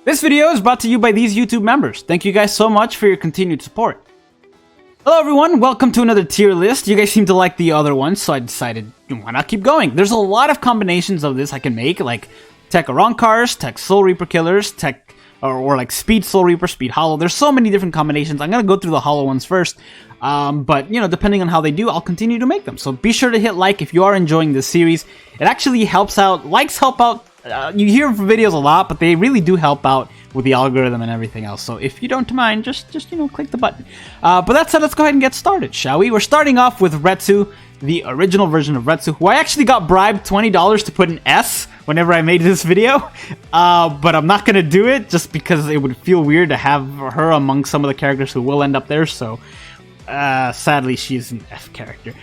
This video is brought to you by these YouTube members. Thank you guys so much for your continued support. Hello everyone, welcome to another tier list. You guys seem to like the other one, so I decided, why not keep going? There's a lot of combinations of this I can make, like Tech Arankars, Tech Soul Reaper Killers, Tech, or like Speed Soul Reaper, Speed Hollow. There's so many different combinations. I'm gonna go through the Hollow ones first, but depending on how they do, I'll continue to make them. So be sure to hit like if you are enjoying this series. It actually helps out. Likes help out. You hear videos a lot, but they really do help out with the algorithm and everything else. So if you don't mind, just click the button. But that said, let's go ahead and get started, shall we? We're starting off with Retsu, the original version of Retsu, who I actually got bribed $20 to put an S whenever I made this video. But I'm not gonna do it just because it would feel weird to have her among some of the characters who will end up there. So sadly, she's an F character.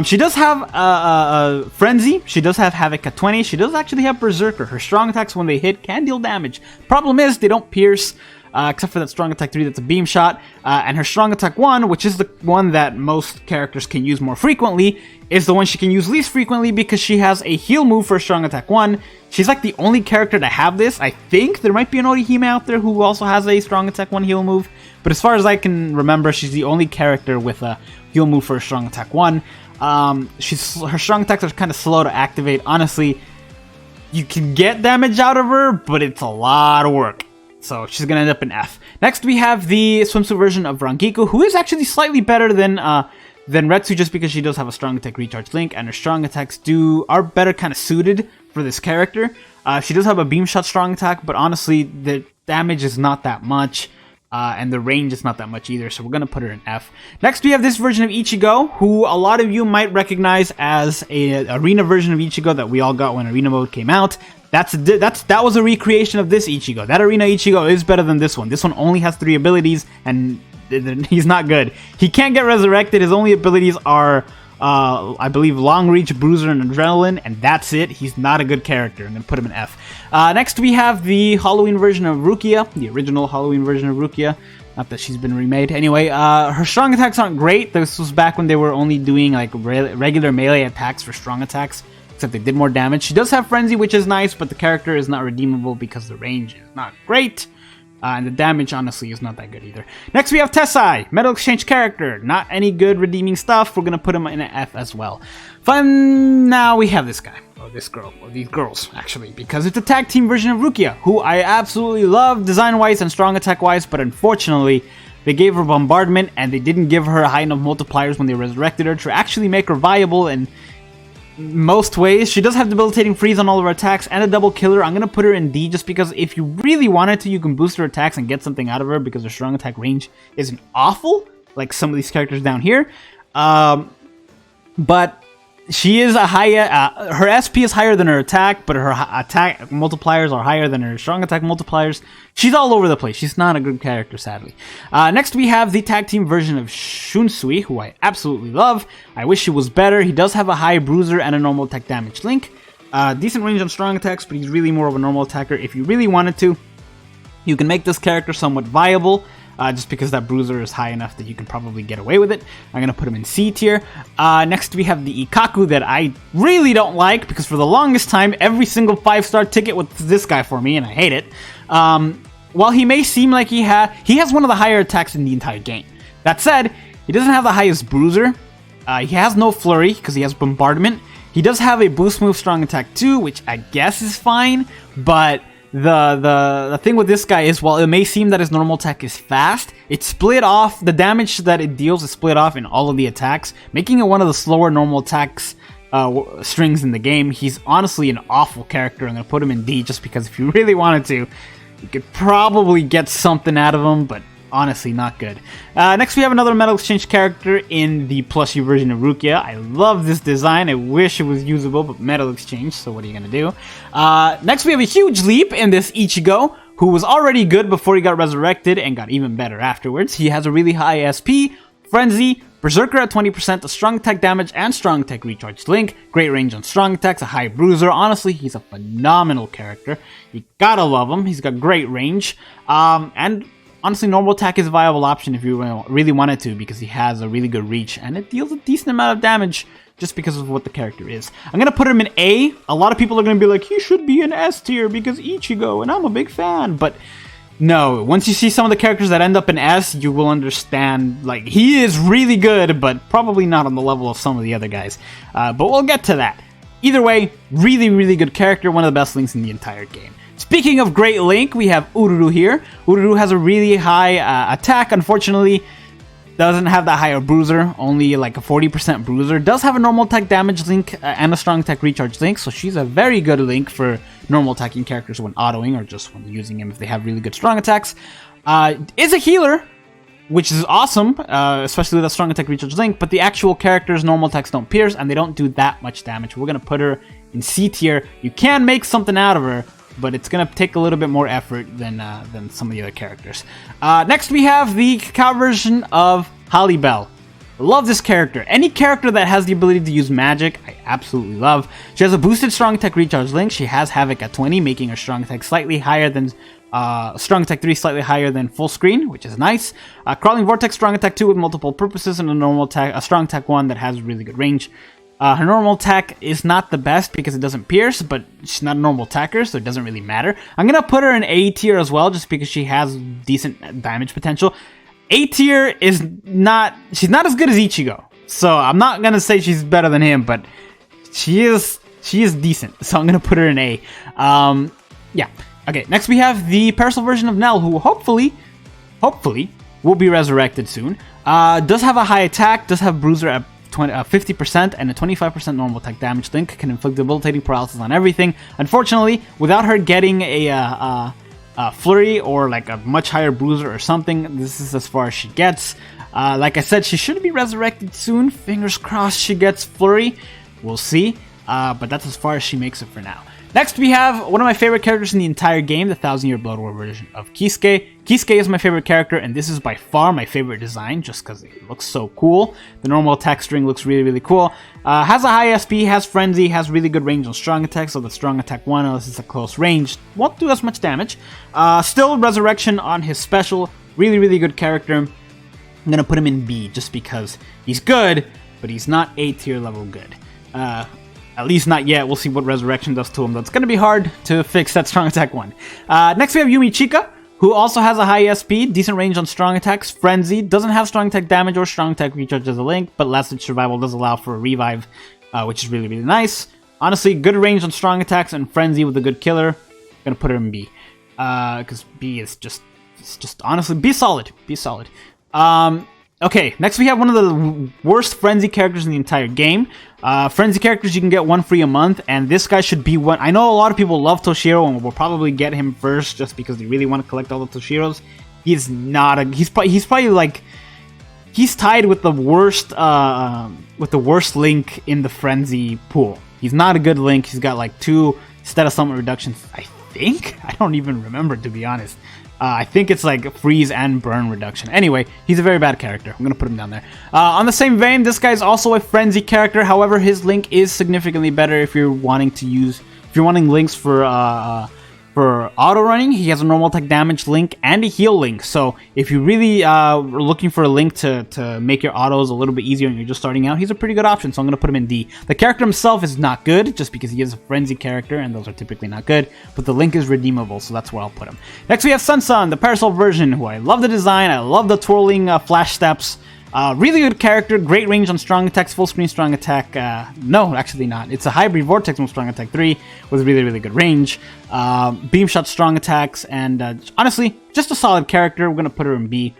She does have Frenzy. She does have Havoc at 20. She does actually have Berserker. Her strong attacks, when they hit, can deal damage. Problem is, they don't pierce, except for that strong attack 3 that's a beam shot. And her strong attack 1, which is the one that most characters can use more frequently, is the one she can use least frequently because she has a heal move for strong attack 1. She's like the only character to have this. I think there might be an Orihime out there who also has a strong attack 1 heal move. But as far as I can remember, she's the only character with a heal move for a strong attack 1. Her strong attacks are kind of slow to activate. Honestly, you can get damage out of her, but it's a lot of work. So she's going to end up in F. Next, we have the swimsuit version of Rangiku, who is actually slightly better than Retsu, just because she does have a strong attack recharge link, and her strong attacks are better kind of suited for this character. She does have a beam shot strong attack, but honestly, the damage is not that much. And the range is not that much either, so we're going to put her in F. Next, we have this version of Ichigo, who a lot of you might recognize as an arena version of Ichigo that we all got when arena mode came out. That was a recreation of this Ichigo. That arena Ichigo is better than this one. This one only has 3 abilities, and he's not good. He can't get resurrected. His only abilities are, I believe, Long Reach, Bruiser, and Adrenaline, and that's it. He's not a good character. I'm going to put him in F. Next, we have the Halloween version of Rukia, the original Halloween version of Rukia. Not that she's been remade. Anyway, her strong attacks aren't great. This was back when they were only doing like regular melee attacks for strong attacks, except they did more damage. She does have Frenzy, which is nice, but the character is not redeemable because the range is not great. And the damage, honestly, is not that good either. Next, we have Tessai, Metal Exchange character. Not any good redeeming stuff. We're going to put him in an F as well. Now we have this guy. Or this girl. Or these girls, actually. Because it's a tag team version of Rukia, who I absolutely love design-wise and strong attack-wise. But unfortunately, they gave her bombardment, and they didn't give her high enough multipliers when they resurrected her to actually make her viable in most ways. She does have debilitating freeze on all of her attacks and a double killer. I'm going to put her in D just because if you really wanted to, you can boost her attacks and get something out of her because her strong attack range isn't awful, like some of these characters down here. But she is a high, her SP is higher than her attack, but her attack multipliers are higher than her strong attack multipliers. She's all over the place. She's not a good character, sadly. Next, we have the tag team version of Shunsui, who I absolutely love. I wish he was better. He does have a high bruiser and a normal attack damage link. Decent range on strong attacks, but he's really more of a normal attacker. If you really wanted to, you can make this character somewhat viable. Just because that bruiser is high enough that you can probably get away with it. I'm going to put him in C tier. Next, we have the Ikaku that I really don't like because for the longest time, every single 5-star ticket was this guy for me, and I hate it. While he may seem like he has one of the higher attacks in the entire game. That said, he doesn't have the highest bruiser. He has no flurry because he has bombardment. He does have a boost move strong attack 2, which I guess is fine, but the thing with this guy is, while it may seem that his normal attack is fast, it's split off. The damage that it deals is split off in all of the attacks, making it one of the slower normal attacks strings in the game. He's honestly an awful character. I'm going to put him in D just because if you really wanted to, you could probably get something out of him, but honestly not good. Next, we have another Metal Exchange character in the plushie version of Rukia. I love this design. I wish it was usable, but Metal Exchange, so what are you going to do? Next, we have a huge leap in this Ichigo, who was already good before he got resurrected and got even better afterwards. He has a really high SP, Frenzy, Berserker at 20%, a strong attack damage and strong attack recharge link, great range on strong attacks, a high bruiser. Honestly, he's a phenomenal character. You gotta love him. He's got great range. And honestly, normal attack is a viable option if you really wanted to because he has a really good reach and it deals a decent amount of damage just because of what the character is. I'm going to put him in A. A lot of people are going to be like, he should be an S tier because Ichigo, and I'm a big fan. But No, once you see some of the characters that end up in S, you will understand, like, he is really good, but probably not on the level of some of the other guys. But we'll get to that. Either way, really, really good character, one of the best Links in the entire game. Speaking of great Link, we have Ururu here. Ururu has a really high attack, unfortunately. Doesn't have that higher bruiser, only like a 40% bruiser. Does have a normal attack damage Link and a strong attack recharge Link, so she's a very good Link for normal attacking characters when autoing or just when using him if they have really good strong attacks. Is a healer, which is awesome, especially with a strong attack recharge Link, but the actual character's normal attacks don't pierce and they don't do that much damage. We're going to put her in C tier. You can make something out of her, but it's going to take a little bit more effort than some of the other characters. Next, we have the cacao version of Halle Bell. Love this character. Any character that has the ability to use magic, I absolutely love. She has a boosted strong attack recharge Link. She has Havoc at 20, making her strong attack slightly higher than strong attack 3, slightly higher than full screen, which is nice. Crawling Vortex, strong attack 2 with multiple purposes, and a strong attack 1 that has really good range. Her normal attack is not the best because it doesn't pierce, but she's not a normal attacker, so it doesn't really matter. I'm going to put her in A tier as well, just because she has decent damage potential. A tier is not... she's not as good as Ichigo, so I'm not going to say she's better than him, but she is decent, so I'm going to put her in A. Yeah. Okay, next we have the Parasol version of Nell, who hopefully will be resurrected soon. Does have a high attack, does have bruiser at 50% and a 25% normal attack damage Link, can inflict debilitating paralysis on everything. Unfortunately, without her getting a flurry or like a much higher bruiser or something, this is as far as she gets. Like I said, she should be resurrected soon. Fingers crossed she gets flurry. We'll see. But that's as far as she makes it for now. Next, we have one of my favorite characters in the entire game, the 1000-Year Blood War version of Kisuke. Kisuke is my favorite character, and this is by far my favorite design, just because it looks so cool. The normal attack string looks really, really cool. Has a high SP, has Frenzy, has really good range on strong attack, so the strong attack 1, unless it's a close range, won't do as much damage. Still, Resurrection on his special, really, really good character. I'm going to put him in B, just because he's good, but he's not A tier level good. At least not yet. We'll see what Resurrection does to him. That's going to be hard to fix that strong attack 1. Next we have Yumi Chika, who also has a high SP, decent range on strong attacks, Frenzy, doesn't have strong attack damage or strong attack recharge as a Link, but Last Ditch Survival does allow for a revive, which is really, really nice. Honestly, good range on strong attacks and Frenzy with a good killer. I'm going to put her in B, because B is just honestly, be solid. Okay, next we have one of the worst Frenzy characters in the entire game. Frenzy characters, you can get one free a month, and this guy should be one. I know a lot of people love Toshiro, and will probably get him first just because they really want to collect all the Toshiros. He's not a. He's probably like, he's tied with the worst Link in the Frenzy pool. He's not a good Link. He's got like 2 status summon reductions, I think. I don't even remember, to be honest. I think it's like freeze and burn reduction. Anyway, he's a very bad character. I'm going to put him down there. On the same vein, this guy's also a Frenzy character. However, his Link is significantly better if you're wanting Links for auto running. He has a normal attack damage Link and a heal Link. So if you really are looking for a Link to make your autos a little bit easier and you're just starting out, he's a pretty good option. So I'm going to put him in D. The character himself is not good just because he is a Frenzy character and those are typically not good. But the Link is redeemable, so that's where I'll put him. Next we have Sun, the Parasol version, who I love the design. I love the twirling flash steps. Really good character, great range on strong attacks, full screen strong attack. No, actually not. It's a hybrid Vortex on strong attack 3 with really, really good range. Beam shot strong attacks, and honestly, just a solid character. We're going to put her in B.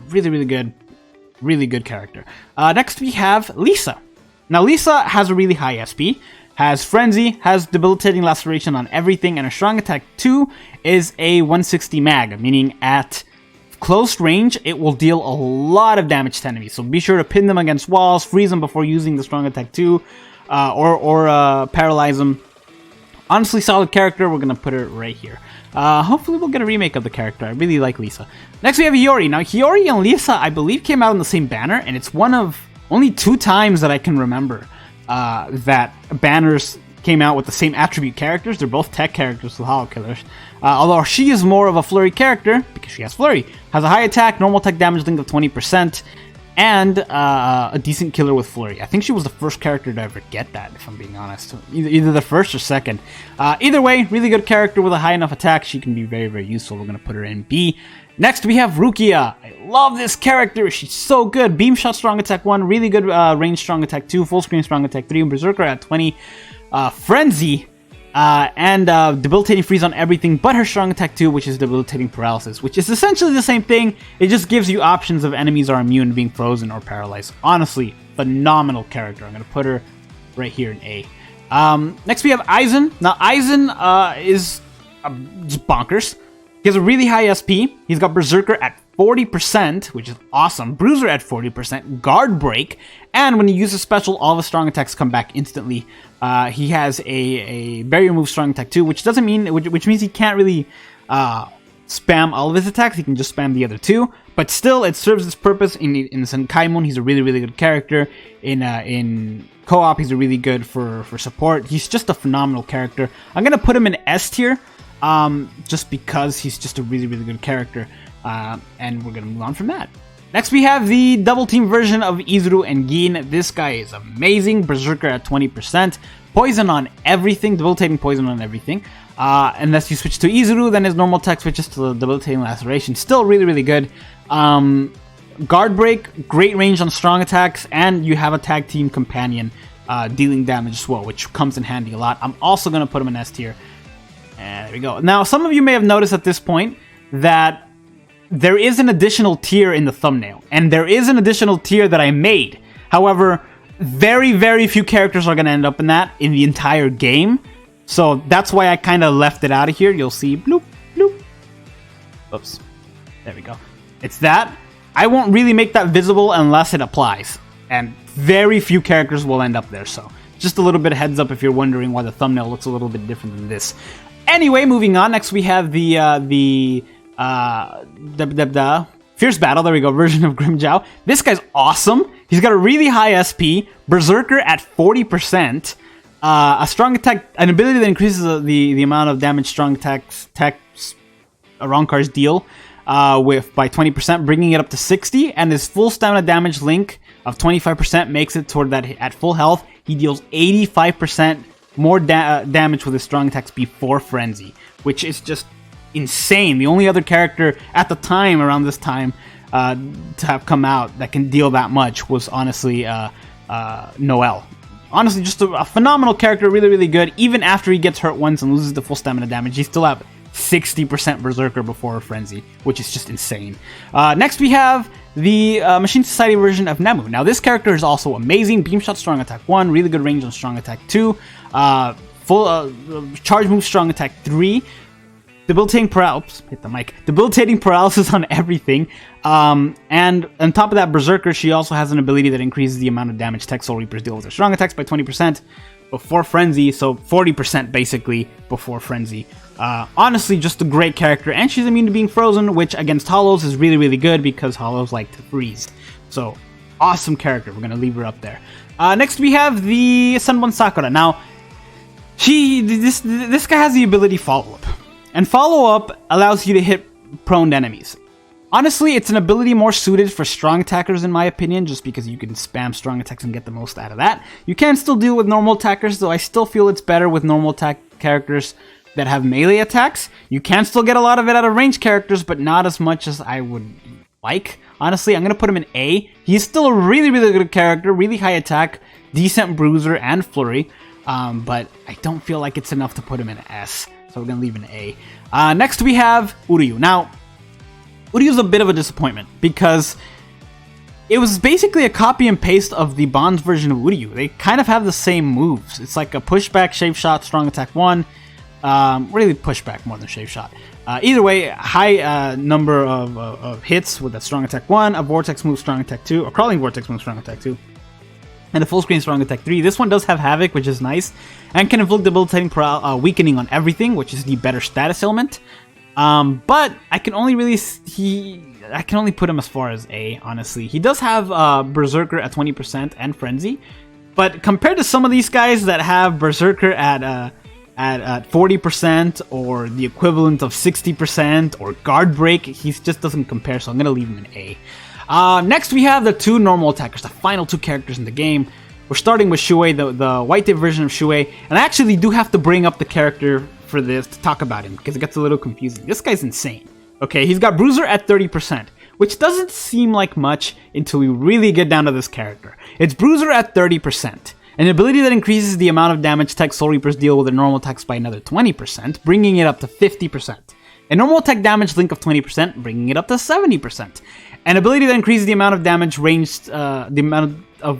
Really, really good character. Next we have Lisa. Now Lisa has a really high SP, has Frenzy, has debilitating laceration on everything, and her strong attack 2 is a 160 mag, meaning at close range, it will deal a lot of damage to enemies, so be sure to pin them against walls, freeze them before using the strong attack 2, or paralyze them. Honestly, solid character. We're going to put her right here. Hopefully we'll get a remake of the character. I really like Lisa. Next we have Hiyori. Now Hiyori and Lisa, I believe, came out on the same banner, and it's one of only 2 times that I can remember that banners came out with the same attribute characters. They're both tech characters with Hollow Killers. Although she is more of a flurry character, because she has flurry. Has a high attack, normal attack damage Link of 20%, and a decent killer with Flurry. I think she was the first character to ever get that, if I'm being honest. Either the first or second. Either way, really good character with a high enough attack. She can be very, very useful. We're going to put her in B. Next, we have Rukia. I love this character. She's so good. Beam Shot, Strong Attack 1. Really good range, Strong Attack 2. Full Screen, Strong Attack 3. Berserker at 20. Frenzy. And Debilitating Freeze on everything but her Strong Attack 2, which is Debilitating Paralysis, which is essentially the same thing. It just gives you options of enemies are immune to being frozen or paralyzed. Honestly, phenomenal character. I'm going to put her right here in A. Next, we have Aizen. Now, Aizen is just bonkers. He has a really high SP. He's got Berserker at 40%, which is awesome. Bruiser at 40%. Guard Break. And when you use a special, all of his strong attacks come back instantly. He has a Barrier Move Strong Attack 2, which doesn't mean, which means he can't really spam all of his attacks. He can just spam the other two. But still, it serves its purpose. In Senkaimon, he's a really, really good character. In co-op, he's a really good for support. He's just a phenomenal character. I'm going to put him in S tier. Just because he's just a really, really good character. And we're going to move on from that. Next, we have the double team version of Izuru and Gin. This guy is amazing. Berserker at 20%. Poison on everything. Debilitating poison on everything. Unless you switch to Izuru, then his normal attack switches to the Debilitating Laceration. Still really, really good. Guard Break, great range on strong attacks. And you have a tag team companion dealing damage as well, which comes in handy a lot. I'm also going to put him in S tier. And there we go. Now, some of you may have noticed at this point that there is an additional tier in the thumbnail. And there is an additional tier that I made. However, very, very few characters are going to end up in that in the entire game. So that's why I kind of left it out of here. You'll see bloop, bloop. Oops. There we go. It's that. I won't really make that visible unless it applies. And very few characters will end up there. So just a little bit of heads up if you're wondering why the thumbnail looks a little bit different than this. Anyway, moving on. Next, we have the Fierce Battle, there we go, version of Grimjow. This guy's awesome. He's got a really high SP. Berserker at 40%. A strong attack, an ability that increases the amount of damage strong attacks wrong cards deal by 20%, bringing it up to 60. And his full stamina damage link of 25% makes it toward that at full health. He deals 85% more damage with his strong attacks before Frenzy, which is just insane. The only other character at the time, around this time, to have come out that can deal that much was honestly Noel. Honestly, just a phenomenal character, really, really good. Even after he gets hurt once and loses the full stamina damage, he still have 60% Berserker before Frenzy, which is just insane. Next, we have the Machine Society version of Nemu. Now, this character is also amazing. Beam Shot, Strong Attack 1, really good range on Strong Attack 2, full Charge Move, Strong Attack 3, Debilitating Paralysis, hit the mic, Debilitating Paralysis on everything, and on top of that, Berserker, she also has an ability that increases the amount of damage Tech Soul Reapers deal with their strong attacks by 20% before Frenzy, so 40% basically before Frenzy. Honestly, just a great character, and she's immune to being frozen, which against Hollows is really, really good because Hollows like to freeze. So, awesome character. We're going to leave her up there. Next, we have the Sunbun Sakura. Now, this guy has the ability Follow Up. And Follow Up allows you to hit prone enemies. Honestly, it's an ability more suited for strong attackers in my opinion, just because you can spam strong attacks and get the most out of that. You can still deal with normal attackers, though I still feel it's better with normal attack characters that have melee attacks. You can still get a lot of it out of range characters, but not as much as I would like. Honestly, I'm going to put him in A. He's still a really, really good character, really high attack, decent bruiser, and flurry. But I don't feel like it's enough to put him in S. So we're going to leave an A. Next we have Uryu. Now, Uryu's a bit of a disappointment because it was basically a copy and paste of the Bonds version of Uryu. They kind of have the same moves. It's like a pushback, shave shot, strong attack 1. Really pushback more than shave shot. Either way, high number of hits with a strong attack 1, a vortex move, strong attack 2, a crawling vortex move, strong attack 2. And a full screen strong attack 3. This one does have Havoc, which is nice, and can inflict debilitating weakening on everything, which is the better status element. But I can only put him as far as A, honestly. He does have Berserker at 20% and Frenzy, but compared to some of these guys that have Berserker at 40% or the equivalent of 60% or Guard Break, he just doesn't compare, so I'm gonna leave him in A. Next, we have the two normal attackers, the final two characters in the game. We're starting with Shuei, the white type version of Shuei, and I actually do have to bring up the character for this to talk about him, because it gets a little confusing. This guy's insane. Okay, he's got Bruiser at 30%, which doesn't seem like much until we really get down to this character. It's Bruiser at 30%, an ability that increases the amount of damage tech Soul Reapers deal with their normal attacks by another 20%, bringing it up to 50%. A normal attack damage link of 20%, bringing it up to 70%. An ability that increases the amount of damage ranged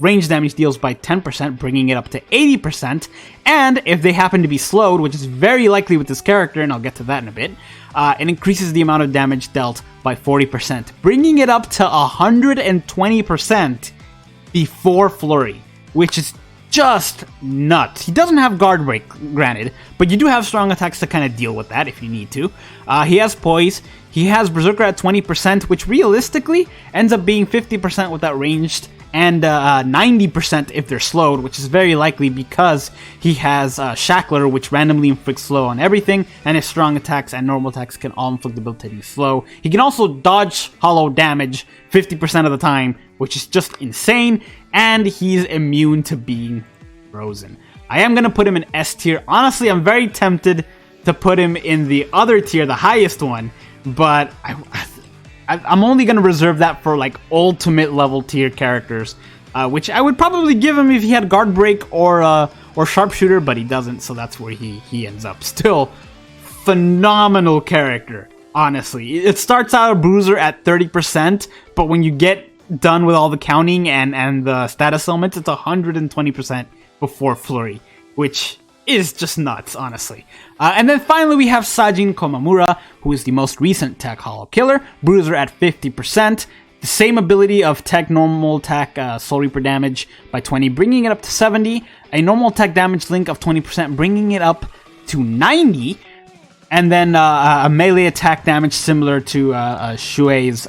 range damage deals by 10%, bringing it up to 80%. And if they happen to be slowed, which is very likely with this character, and I'll get to that in a bit, it increases the amount of damage dealt by 40%, bringing it up to 120% before Flurry, which is just nuts. He doesn't have Guard Break, granted, but you do have strong attacks to kind of deal with that if you need to. He has Poise. He has Berserker at 20%, which realistically ends up being 50% without ranged, and 90% if they're slowed, which is very likely because he has Shackler, which randomly inflicts slow on everything, and his strong attacks and normal attacks can all inflict debilitating slow. He can also dodge hollow damage 50% of the time, which is just insane, and he's immune to being frozen. I am going to put him in S tier. Honestly, I'm very tempted to put him in the other tier, the highest one, but I'm only going to reserve that for like ultimate level tier characters, which I would probably give him if he had Guard Break or Sharpshooter, but he doesn't, so that's where he ends up. Still, phenomenal character, honestly. It starts out a Bruiser at 30%, but when you get done with all the counting and the status elements, it's 120% before Flurry, which is just nuts, honestly. And then finally we have Sajin Komamura, who is the most recent Tech Hollow Killer. Bruiser at 50%. The same ability of Tech Normal Attack Soul Reaper damage by 20, bringing it up to 70. A Normal Attack damage link of 20%, bringing it up to 90. And then a melee attack damage similar to Shuei's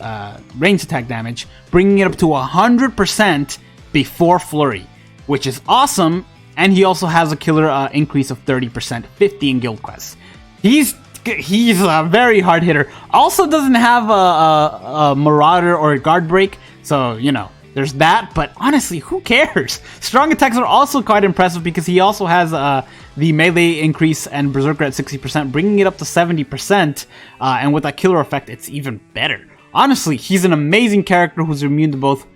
ranged attack damage, bringing it up to 100% before Flurry, which is awesome. And he also has a killer increase of 30%, 50 in Guild Quests. He's a very hard hitter. Also doesn't have a Marauder or a Guard Break, so, you know, there's that. But honestly, who cares? Strong attacks are also quite impressive because he also has the melee increase and Berserker at 60%, bringing it up to 70%. And with that killer effect, it's even better. Honestly, he's an amazing character who's immune to both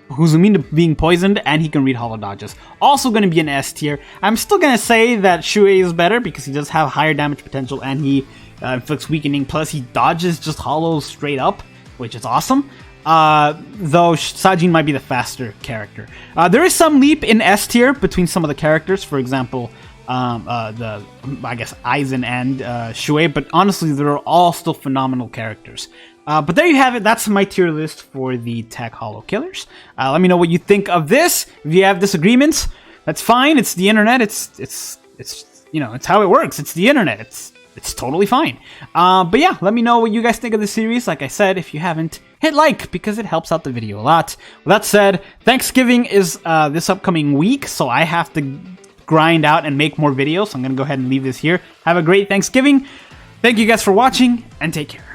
who's immune to being poisoned, and he can read hollow dodges. Also going to be an S tier. I'm still going to say that Shuei is better because he does have higher damage potential and he inflicts weakening, plus he dodges just hollows straight up, which is awesome. Though Sajin might be the faster character. There is some leap in S tier between some of the characters, for example, I guess Aizen and Shuei, but honestly they're all still phenomenal characters. But there you have it. That's my tier list for the Tech Hollow Killers. Let me know what you think of this. If you have disagreements, that's fine. It's the internet. It's you know, it's how it works. It's the internet. It's totally fine. But yeah, let me know what you guys think of the series. Like I said, if you haven't, hit like because it helps out the video a lot. With that said, Thanksgiving is this upcoming week, so I have to grind out and make more videos. So I'm gonna go ahead and leave this here. Have a great Thanksgiving. Thank you guys for watching, and take care.